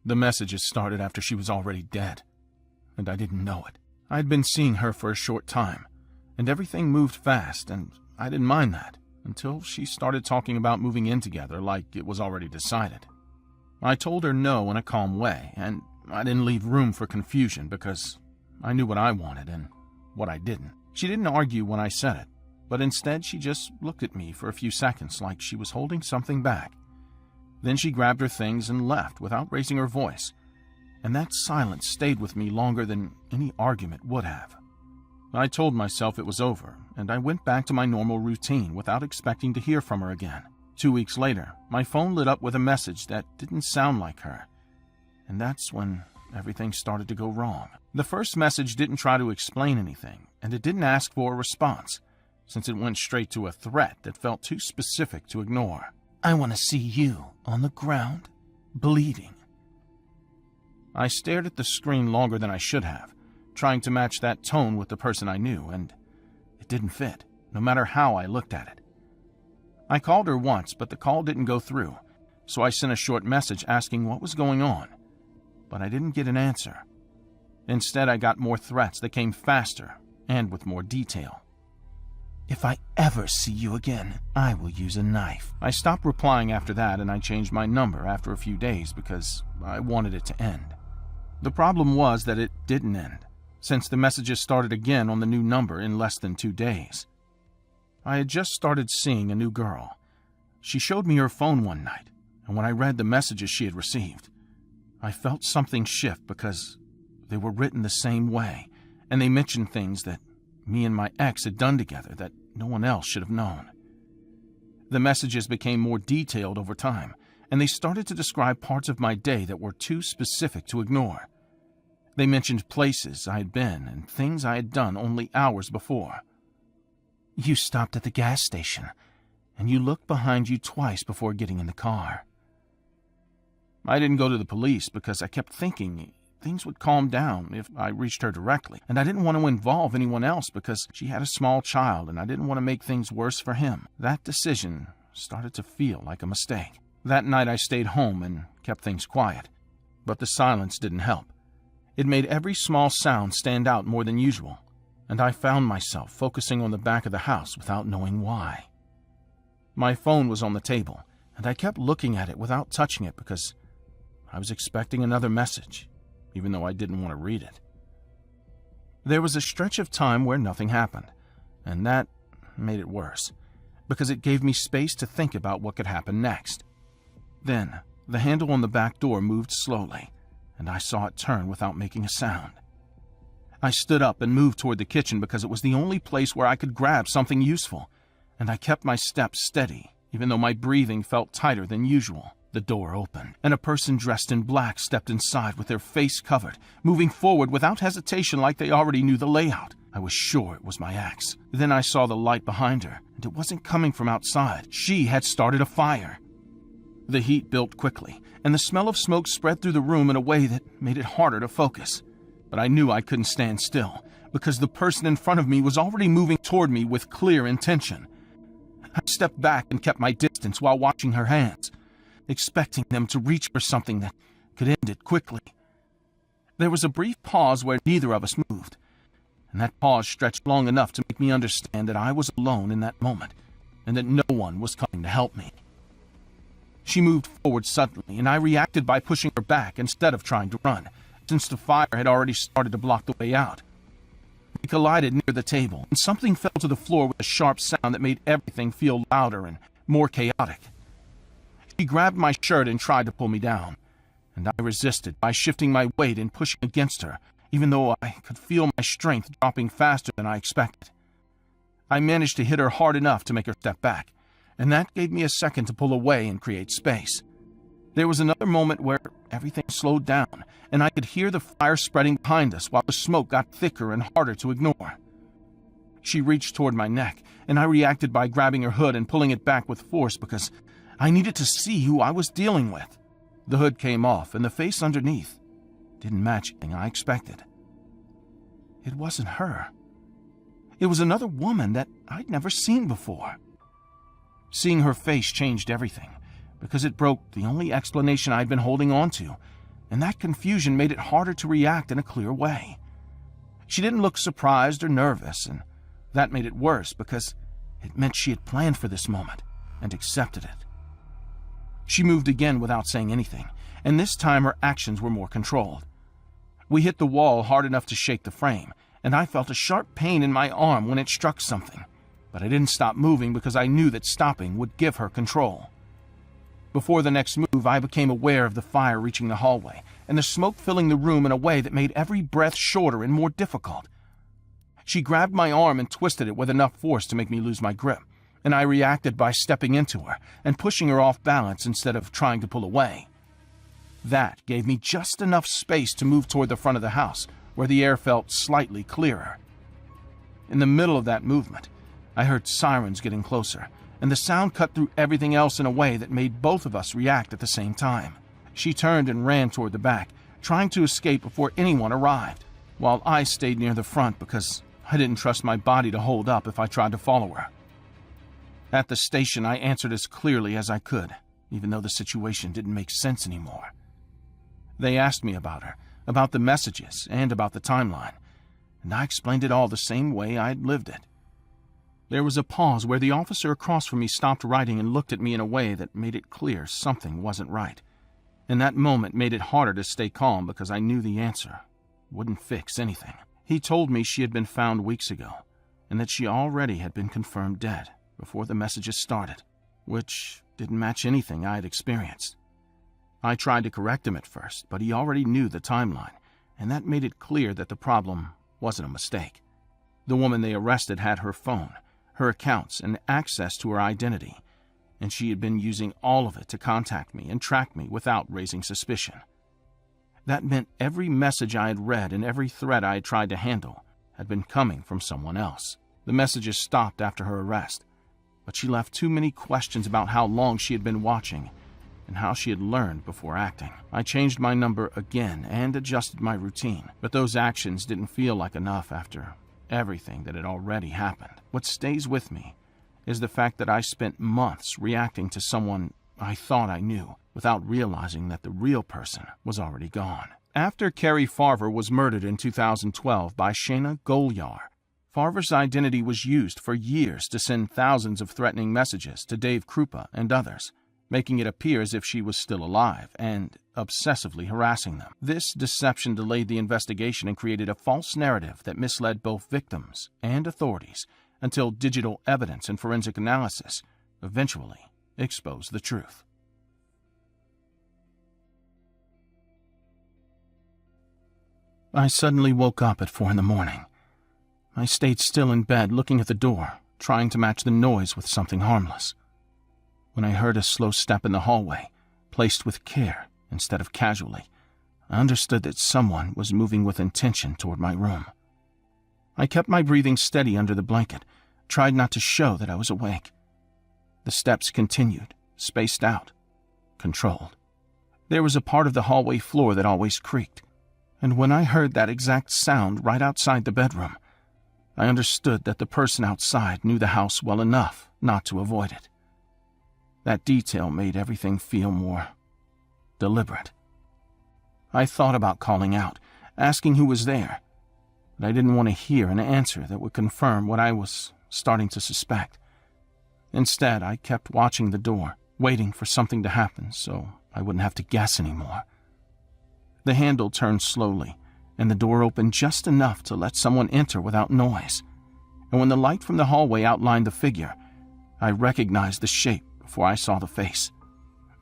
The messages started after she was already dead, and I didn't know it. I'd been seeing her for a short time, and everything moved fast, and I didn't mind that, until she started talking about moving in together like it was already decided. I told her no in a calm way, and I didn't leave room for confusion because I knew what I wanted and what I didn't. She didn't argue when I said it, but instead she just looked at me for a few seconds like she was holding something back. Then she grabbed her things and left without raising her voice, and that silence stayed with me longer than any argument would have. I told myself it was over, and I went back to my normal routine without expecting to hear from her again. 2 weeks later, my phone lit up with a message that didn't sound like her, and that's when everything started to go wrong. The first message didn't try to explain anything, and it didn't ask for a response, since it went straight to a threat that felt too specific to ignore. "I want to see you on the ground, bleeding." I stared at the screen longer than I should have, trying to match that tone with the person I knew, and it didn't fit, no matter how I looked at it. I called her once, but the call didn't go through, so I sent a short message asking what was going on, but I didn't get an answer. Instead, I got more threats that came faster and with more detail. "If I ever see you again, I will use a knife." I stopped replying after that, and I changed my number after a few days because I wanted it to end. The problem was that it didn't end, since the messages started again on the new number in less than 2 days. I had just started seeing a new girl. She showed me her phone one night, and when I read the messages she had received, I felt something shift because they were written the same way, and they mentioned things that me and my ex had done together that no one else should have known. The messages became more detailed over time, and they started to describe parts of my day that were too specific to ignore. They mentioned places I had been and things I had done only hours before. "You stopped at the gas station, and you looked behind you twice before getting in the car." I didn't go to the police because I kept thinking things would calm down if I reached her directly, and I didn't want to involve anyone else because she had a small child and I didn't want to make things worse for him. That decision started to feel like a mistake. That night I stayed home and kept things quiet, but the silence didn't help. It made every small sound stand out more than usual, and I found myself focusing on the back of the house without knowing why. My phone was on the table, and I kept looking at it without touching it because I was expecting another message, even though I didn't want to read it. There was a stretch of time where nothing happened, and that made it worse, because it gave me space to think about what could happen next. Then, the handle on the back door moved slowly, and I saw it turn without making a sound. I stood up and moved toward the kitchen because it was the only place where I could grab something useful, and I kept my steps steady, even though my breathing felt tighter than usual. The door opened, and a person dressed in black stepped inside with their face covered, moving forward without hesitation like they already knew the layout. I was sure it was my ex. Then I saw the light behind her, and it wasn't coming from outside. She had started a fire. The heat built quickly, and the smell of smoke spread through the room in a way that made it harder to focus. But I knew I couldn't stand still, because the person in front of me was already moving toward me with clear intention. I stepped back and kept my distance while watching her hands, expecting them to reach for something that could end it quickly. There was a brief pause where neither of us moved, and that pause stretched long enough to make me understand that I was alone in that moment, and that no one was coming to help me. She moved forward suddenly, and I reacted by pushing her back instead of trying to run, since the fire had already started to block the way out. We collided near the table, and something fell to the floor with a sharp sound that made everything feel louder and more chaotic. She grabbed my shirt and tried to pull me down, and I resisted by shifting my weight and pushing against her, even though I could feel my strength dropping faster than I expected. I managed to hit her hard enough to make her step back, and that gave me a second to pull away and create space. There was another moment where everything slowed down, and I could hear the fire spreading behind us while the smoke got thicker and harder to ignore. She reached toward my neck, and I reacted by grabbing her hood and pulling it back with force because I needed to see who I was dealing with. The hood came off, and the face underneath didn't match anything I expected. It wasn't her. It was another woman that I'd never seen before. Seeing her face changed everything, because it broke the only explanation I'd been holding on to, and that confusion made it harder to react in a clear way. She didn't look surprised or nervous, and that made it worse because it meant she had planned for this moment and accepted it. She moved again without saying anything, and this time her actions were more controlled. We hit the wall hard enough to shake the frame, and I felt a sharp pain in my arm when it struck something, but I didn't stop moving because I knew that stopping would give her control. Before the next move, I became aware of the fire reaching the hallway and the smoke filling the room in a way that made every breath shorter and more difficult. She grabbed my arm and twisted it with enough force to make me lose my grip, and I reacted by stepping into her and pushing her off balance instead of trying to pull away. That gave me just enough space to move toward the front of the house, where the air felt slightly clearer. In the middle of that movement, I heard sirens getting closer, and the sound cut through everything else in a way that made both of us react at the same time. She turned and ran toward the back, trying to escape before anyone arrived, while I stayed near the front because I didn't trust my body to hold up if I tried to follow her. At the station, I answered as clearly as I could, even though the situation didn't make sense anymore. They asked me about her, about the messages, and about the timeline, and I explained it all the same way I'd lived it. There was a pause where the officer across from me stopped writing and looked at me in a way that made it clear something wasn't right. And that moment made it harder to stay calm because I knew the answer wouldn't fix anything. He told me she had been found weeks ago, and that she already had been confirmed dead before the messages started, which didn't match anything I had experienced. I tried to correct him at first, but he already knew the timeline, and that made it clear that the problem wasn't a mistake. The woman they arrested had her phone, her accounts, and access to her identity, and she had been using all of it to contact me and track me without raising suspicion. That meant every message I had read and every threat I had tried to handle had been coming from someone else. The messages stopped after her arrest, but she left too many questions about how long she had been watching and how she had learned before acting. I changed my number again and adjusted my routine, but those actions didn't feel like enough after everything that had already happened. What stays with me is the fact that I spent months reacting to someone I thought I knew without realizing that the real person was already gone. After Carrie Farver was murdered in 2012 by Shayna Golyar, Farver's identity was used for years to send thousands of threatening messages to Dave Krupa and others, making it appear as if she was still alive and obsessively harassing them. This deception delayed the investigation and created a false narrative that misled both victims and authorities until digital evidence and forensic analysis eventually exposed the truth. I suddenly woke up at 4 a.m. I stayed still in bed looking at the door, trying to match the noise with something harmless. When I heard a slow step in the hallway, placed with care instead of casually, I understood that someone was moving with intention toward my room. I kept my breathing steady under the blanket, tried not to show that I was awake. The steps continued, spaced out, controlled. There was a part of the hallway floor that always creaked, and when I heard that exact sound right outside the bedroom, I understood that the person outside knew the house well enough not to avoid it. That detail made everything feel more deliberate. I thought about calling out, asking who was there, but I didn't want to hear an answer that would confirm what I was starting to suspect. Instead, I kept watching the door, waiting for something to happen so I wouldn't have to guess anymore. The handle turned slowly, and the door opened just enough to let someone enter without noise. And when the light from the hallway outlined the figure, I recognized the shape before I saw the face,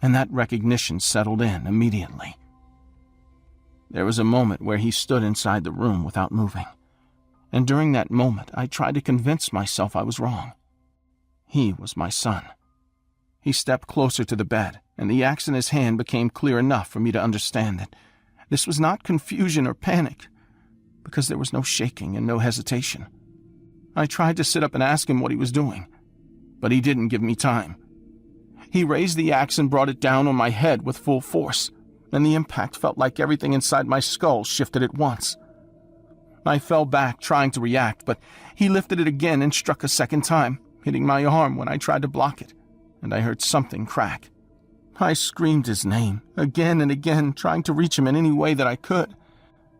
and that recognition settled in immediately. There was a moment where he stood inside the room without moving, and during that moment I tried to convince myself I was wrong. He was my son. He stepped closer to the bed, and the axe in his hand became clear enough for me to understand that this was not confusion or panic, because there was no shaking and no hesitation. I tried to sit up and ask him what he was doing, but he didn't give me time. He raised the axe and brought it down on my head with full force, and the impact felt like everything inside my skull shifted at once. I fell back, trying to react, but he lifted it again and struck a second time, hitting my arm when I tried to block it, and I heard something crack. I screamed his name again and again, trying to reach him in any way that I could,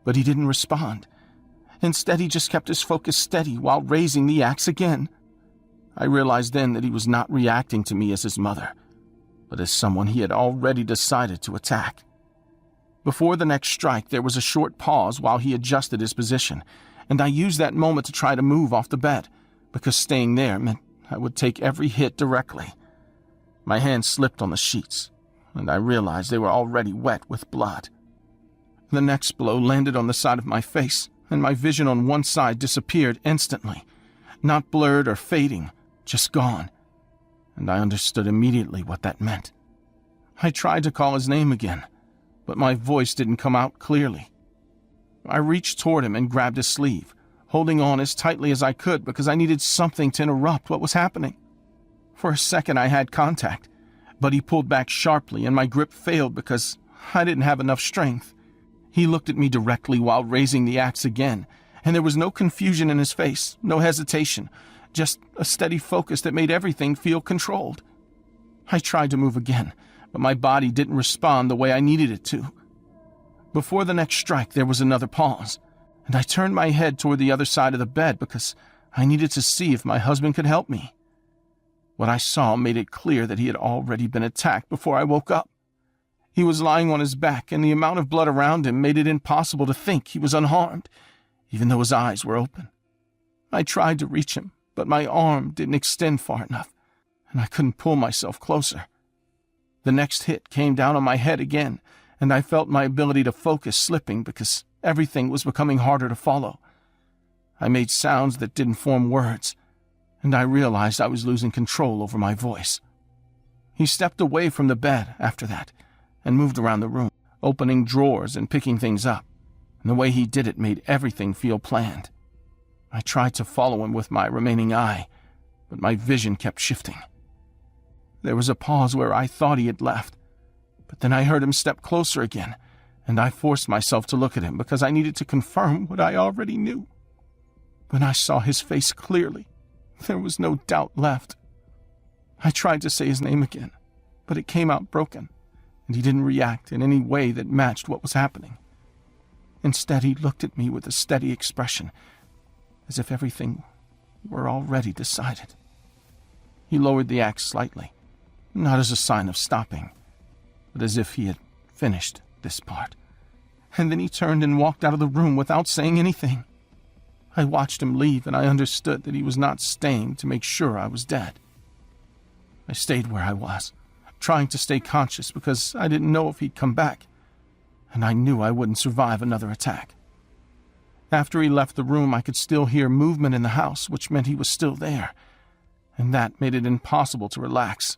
but he didn't respond. Instead, he just kept his focus steady while raising the axe again. I realized then that he was not reacting to me as his mother, but as someone he had already decided to attack. Before the next strike, there was a short pause while he adjusted his position, and I used that moment to try to move off the bed, because staying there meant I would take every hit directly. My hand slipped on the sheets, and I realized they were already wet with blood. The next blow landed on the side of my face, and my vision on one side disappeared instantly, not blurred or fading, just gone, and I understood immediately what that meant. I tried to call his name again, but my voice didn't come out clearly. I reached toward him and grabbed his sleeve, holding on as tightly as I could because I needed something to interrupt what was happening. For a second I had contact, but he pulled back sharply and my grip failed because I didn't have enough strength. He looked at me directly while raising the axe again, and there was no confusion in his face, no hesitation, just a steady focus that made everything feel controlled. I tried to move again, but my body didn't respond the way I needed it to. Before the next strike, there was another pause, and I turned my head toward the other side of the bed because I needed to see if my husband could help me. What I saw made it clear that he had already been attacked before I woke up. He was lying on his back, and the amount of blood around him made it impossible to think he was unharmed, even though his eyes were open. I tried to reach him, but my arm didn't extend far enough, and I couldn't pull myself closer. The next hit came down on my head again, and I felt my ability to focus slipping because everything was becoming harder to follow. I made sounds that didn't form words, and I realized I was losing control over my voice. He stepped away from the bed after that and moved around the room, opening drawers and picking things up, and the way he did it made everything feel planned. I tried to follow him with my remaining eye, but my vision kept shifting. There was a pause where I thought he had left, but then I heard him step closer again, and I forced myself to look at him because I needed to confirm what I already knew. When I saw his face clearly, there was no doubt left. I tried to say his name again, but it came out broken, and he didn't react in any way that matched what was happening. Instead, he looked at me with a steady expression, as if everything were already decided. He lowered the axe slightly, not as a sign of stopping, but as if he had finished this part. And then he turned and walked out of the room without saying anything. I watched him leave, and I understood that he was not staying to make sure I was dead. I stayed where I was, trying to stay conscious because I didn't know if he'd come back, and I knew I wouldn't survive another attack. After he left the room, I could still hear movement in the house, which meant he was still there, and that made it impossible to relax.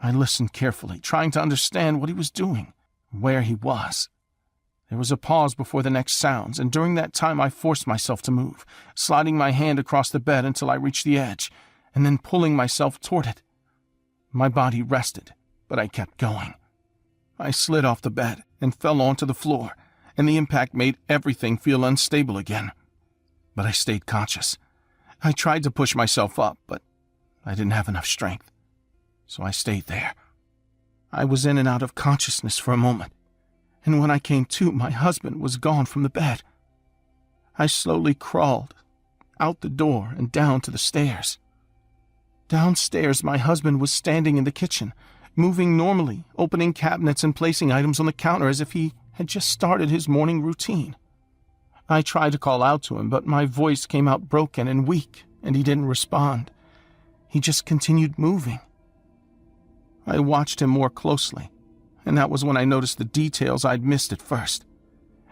I listened carefully, trying to understand what he was doing, where he was. There was a pause before the next sounds, and during that time I forced myself to move, sliding my hand across the bed until I reached the edge, and then pulling myself toward it. My body rested, but I kept going. I slid off the bed and fell onto the floor, and the impact made everything feel unstable again. But I stayed conscious. I tried to push myself up, but I didn't have enough strength, so I stayed there. I was in and out of consciousness for a moment, and when I came to, my husband was gone from the bed. I slowly crawled out the door and down to the stairs. Downstairs, my husband was standing in the kitchen, moving normally, opening cabinets and placing items on the counter as if he had just started his morning routine. I tried to call out to him, but my voice came out broken and weak, and he didn't respond. He just continued moving. I watched him more closely, and that was when I noticed the details I'd missed at first.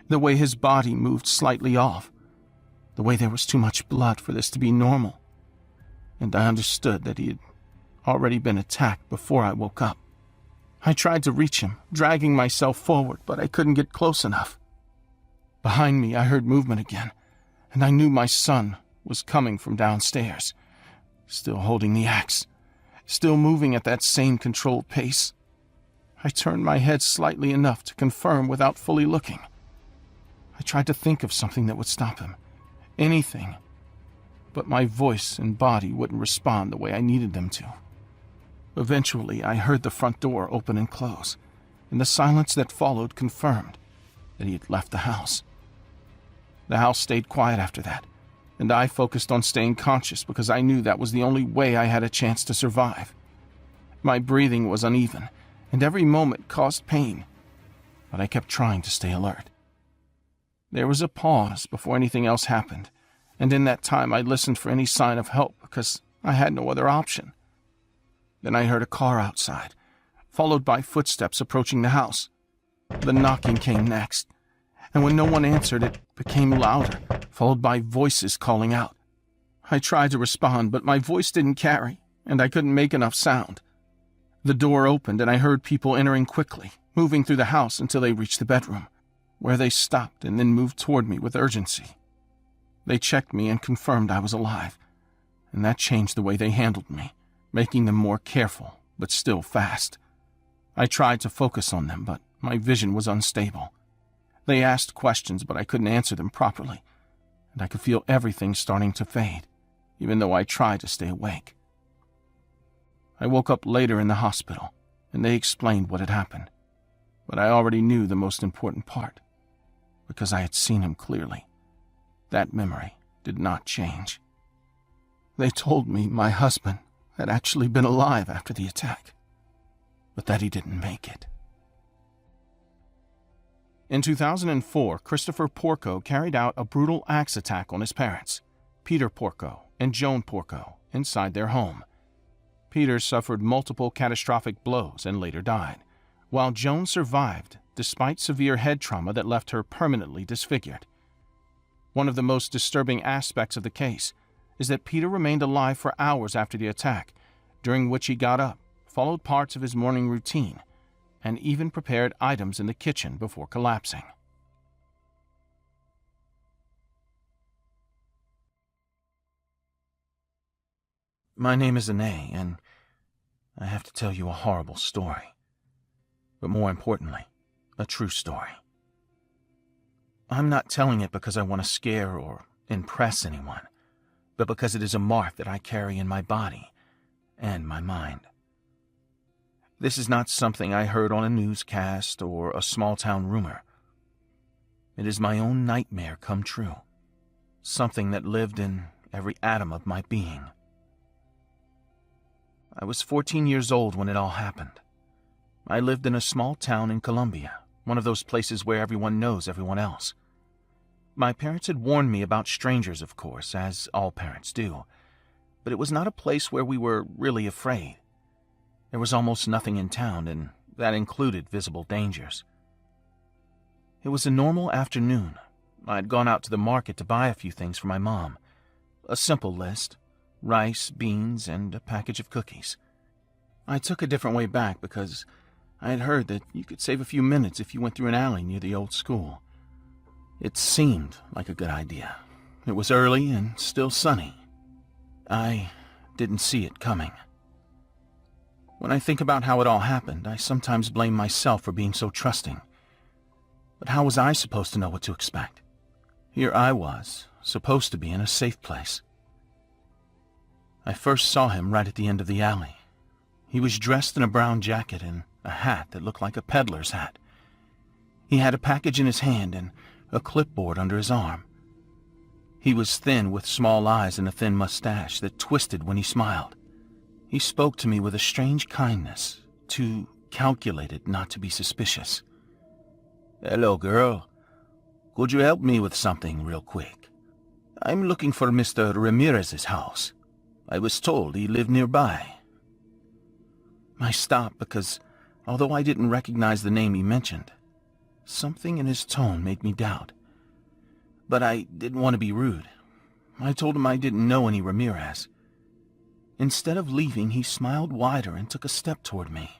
The way his body moved slightly off, the way there was too much blood for this to be normal, and I understood that he had already been attacked before I woke up. I tried to reach him, dragging myself forward, but I couldn't get close enough. Behind me, I heard movement again, and I knew my son was coming from downstairs, still holding the axe, still moving at that same controlled pace. I turned my head slightly enough to confirm without fully looking. I tried to think of something that would stop him, anything, but my voice and body wouldn't respond the way I needed them to. Eventually, I heard the front door open and close, and the silence that followed confirmed that he had left the house. The house stayed quiet after that, and I focused on staying conscious because I knew that was the only way I had a chance to survive. My breathing was uneven, and every moment caused pain, but I kept trying to stay alert. There was a pause before anything else happened, and in that time I listened for any sign of help because I had no other option. Then I heard a car outside, followed by footsteps approaching the house. The knocking came next, and when no one answered, it became louder, followed by voices calling out. I tried to respond, but my voice didn't carry, and I couldn't make enough sound. The door opened, and I heard people entering quickly, moving through the house until they reached the bedroom, where they stopped and then moved toward me with urgency. They checked me and confirmed I was alive, and that changed the way they handled me, making them more careful, but still fast. I tried to focus on them, but my vision was unstable. They asked questions, but I couldn't answer them properly, and I could feel everything starting to fade, even though I tried to stay awake. I woke up later in the hospital, and they explained what had happened, but I already knew the most important part, because I had seen him clearly. That memory did not change. They told me my husband had actually been alive after the attack, but that he didn't make it. In 2004, Christopher Porco carried out a brutal axe attack on his parents, Peter Porco and Joan Porco, inside their home. Peter suffered multiple catastrophic blows and later died, while Joan survived despite severe head trauma that left her permanently disfigured. One of the most disturbing aspects of the case is that Peter remained alive for hours after the attack, during which he got up, followed parts of his morning routine, and even prepared items in the kitchen before collapsing. My name is Anae, and I have to tell you a horrible story. But more importantly, a true story. I'm not telling it because I want to scare or impress anyone, but because it is a mark that I carry in my body and my mind. This is not something I heard on a newscast or a small-town rumor. It is my own nightmare come true, something that lived in every atom of my being. I was 14 years old when it all happened. I lived in a small town in Colombia, one of those places where everyone knows everyone else. My parents had warned me about strangers, of course, as all parents do, but it was not a place where we were really afraid. There was almost nothing in town, and that included visible dangers. It was a normal afternoon. I had gone out to the market to buy a few things for my mom. A simple list: rice, beans, and a package of cookies. I took a different way back because I had heard that you could save a few minutes if you went through an alley near the old school. It seemed like a good idea. It was early and still sunny. I didn't see it coming. When I think about how it all happened, I sometimes blame myself for being so trusting. But how was I supposed to know what to expect? Here I was, supposed to be in a safe place. I first saw him right at the end of the alley. He was dressed in a brown jacket and a hat that looked like a peddler's hat. He had a package in his hand and a clipboard under his arm. He was thin with small eyes and a thin mustache that twisted when he smiled. He spoke to me with a strange kindness, too calculated not to be suspicious. "Hello, girl. Could you help me with something real quick? I'm looking for Mr. Ramirez's house. I was told he lived nearby." I stopped because, although I didn't recognize the name he mentioned, something in his tone made me doubt. But I didn't want to be rude. I told him I didn't know any Ramirez. Instead of leaving, he smiled wider and took a step toward me.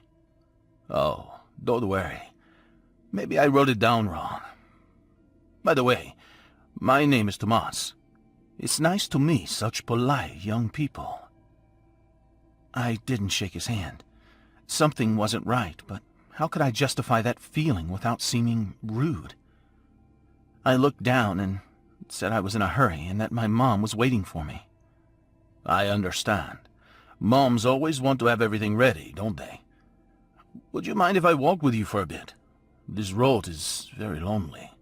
"Oh, don't worry. Maybe I wrote it down wrong. By the way, my name is Tomas. It's nice to meet such polite young people." I didn't shake his hand. Something wasn't right, but how could I justify that feeling without seeming rude? I looked down and said I was in a hurry and that my mom was waiting for me. "I understand. Moms always want to have everything ready, don't they? Would you mind if I walked with you for a bit? This road is very lonely."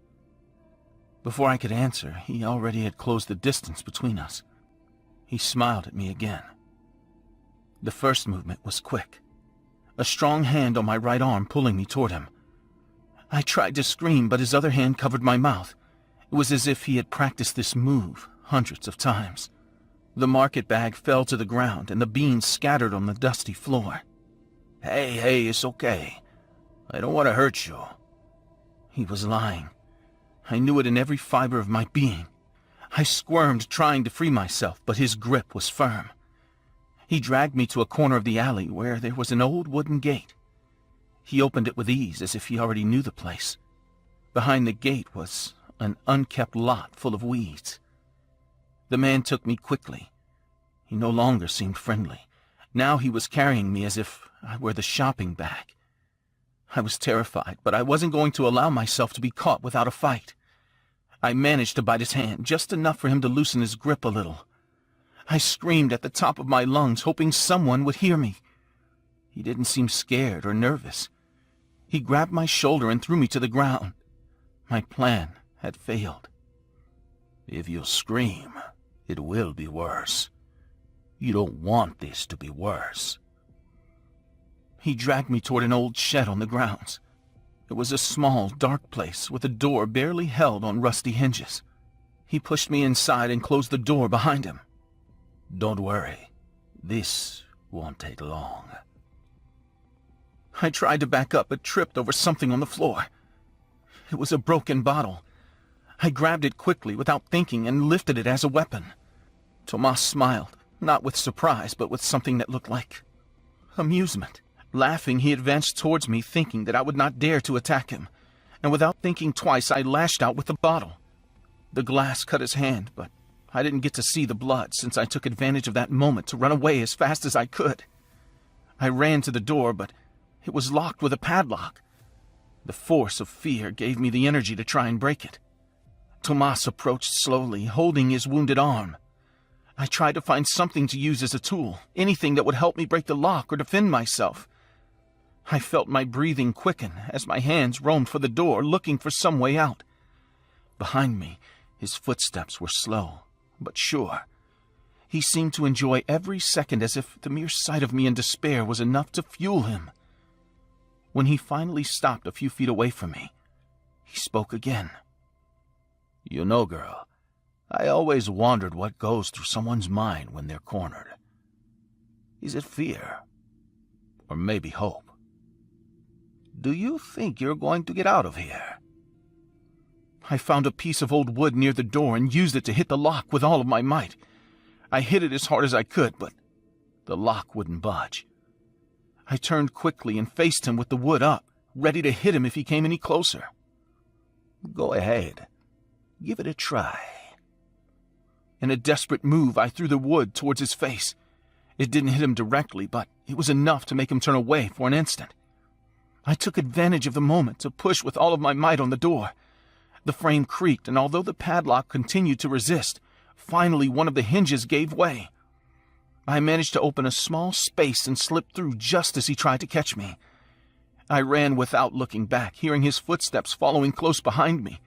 Before I could answer, he already had closed the distance between us. He smiled at me again. The first movement was quick, a strong hand on my right arm pulling me toward him. I tried to scream, but his other hand covered my mouth. It was as if he had practiced this move hundreds of times. The market bag fell to the ground, and the beans scattered on the dusty floor. Hey, it's okay. I don't want to hurt you." He was lying. I knew it in every fiber of my being. I squirmed, trying to free myself, but his grip was firm. He dragged me to a corner of the alley where there was an old wooden gate. He opened it with ease, as if he already knew the place. Behind the gate was an unkept lot full of weeds. The man took me quickly. He no longer seemed friendly. Now he was carrying me as if I were the shopping bag. I was terrified, but I wasn't going to allow myself to be caught without a fight. I managed to bite his hand, just enough for him to loosen his grip a little. I screamed at the top of my lungs, hoping someone would hear me. He didn't seem scared or nervous. He grabbed my shoulder and threw me to the ground. My plan had failed. "If you scream, it will be worse. You don't want this to be worse." He dragged me toward an old shed on the grounds. It was a small, dark place with a door barely held on rusty hinges. He pushed me inside and closed the door behind him. "Don't worry. This won't take long." I tried to back up but tripped over something on the floor. It was a broken bottle. I grabbed it quickly without thinking and lifted it as a weapon. Tomas smiled, not with surprise but with something that looked like amusement. Laughing, he advanced towards me, thinking that I would not dare to attack him, and without thinking twice, I lashed out with the bottle. The glass cut his hand, but I didn't get to see the blood since I took advantage of that moment to run away as fast as I could. I ran to the door, but it was locked with a padlock. The force of fear gave me the energy to try and break it. Tomas approached slowly, holding his wounded arm. I tried to find something to use as a tool, anything that would help me break the lock or defend myself. I felt my breathing quicken as my hands roamed for the door, looking for some way out. Behind me, his footsteps were slow, but sure. He seemed to enjoy every second as if the mere sight of me in despair was enough to fuel him. When he finally stopped a few feet away from me, he spoke again. "You know, girl, I always wondered what goes through someone's mind when they're cornered. Is it fear? Or maybe hope? Do you think you're going to get out of here?" I found a piece of old wood near the door and used it to hit the lock with all of my might. I hit it as hard as I could, but the lock wouldn't budge. I turned quickly and faced him with the wood up, ready to hit him if he came any closer. "Go ahead. Give it a try." In a desperate move, I threw the wood towards his face. It didn't hit him directly, but it was enough to make him turn away for an instant. I took advantage of the moment to push with all of my might on the door. The frame creaked, and although the padlock continued to resist, finally one of the hinges gave way. I managed to open a small space and slipped through just as he tried to catch me. I ran without looking back, hearing his footsteps following close behind me.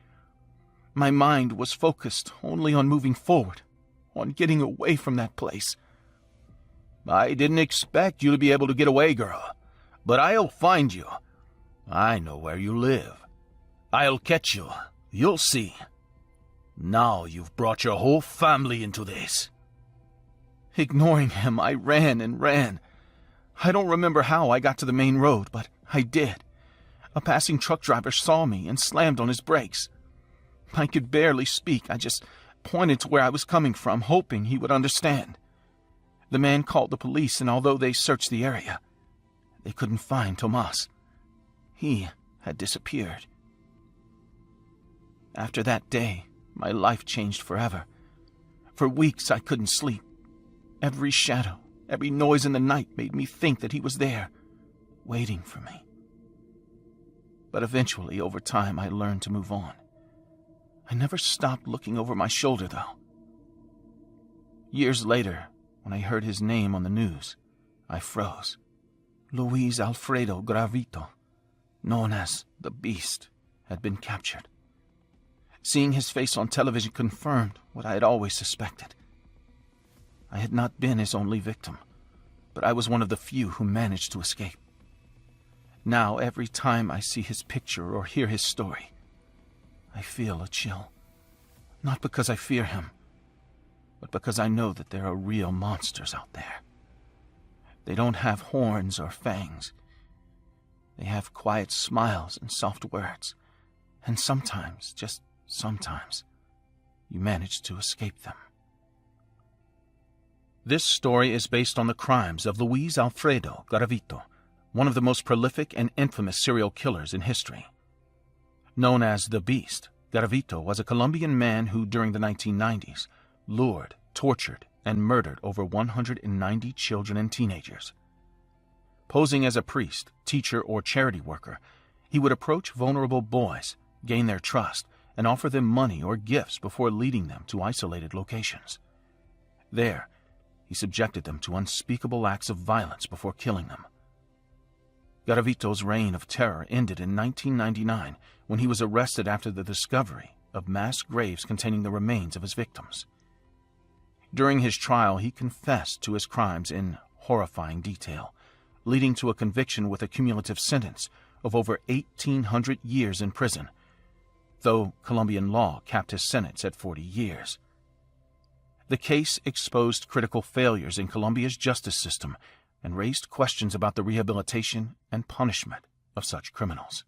My mind was focused only on moving forward, on getting away from that place. "I didn't expect you to be able to get away, girl, but I'll find you. I know where you live. I'll catch you. You'll see. Now you've brought your whole family into this." Ignoring him, I ran and ran. I don't remember how I got to the main road, but I did. A passing truck driver saw me and slammed on his brakes. I could barely speak. I just pointed to where I was coming from, hoping he would understand. The man called the police, and although they searched the area, they couldn't find Tomas. He had disappeared. After that day, my life changed forever. For weeks I couldn't sleep. Every shadow, every noise in the night made me think that he was there, waiting for me. But eventually, over time, I learned to move on. I never stopped looking over my shoulder, though. Years later, when I heard his name on the news, I froze. Luis Alfredo Gravito, known as the Beast, had been captured. Seeing his face on television confirmed what I had always suspected. I had not been his only victim, but I was one of the few who managed to escape. Now, every time I see his picture or hear his story, I feel a chill. Not because I fear him, but because I know that there are real monsters out there. They don't have horns or fangs. They have quiet smiles and soft words, and sometimes, just sometimes, you manage to escape them. This story is based on the crimes of Luis Alfredo Gravito, one of the most prolific and infamous serial killers in history. Known as the Beast, Gravito was a Colombian man who, during the 1990s, lured, tortured, and murdered over 190 children and teenagers. Posing as a priest, teacher, or charity worker, he would approach vulnerable boys, gain their trust, and offer them money or gifts before leading them to isolated locations. There, he subjected them to unspeakable acts of violence before killing them. Gravito's reign of terror ended in 1999 when he was arrested after the discovery of mass graves containing the remains of his victims. During his trial, he confessed to his crimes in horrifying detail, leading to a conviction with a cumulative sentence of over 1,800 years in prison, though Colombian law capped his sentence at 40 years. The case exposed critical failures in Colombia's justice system and raised questions about the rehabilitation and punishment of such criminals.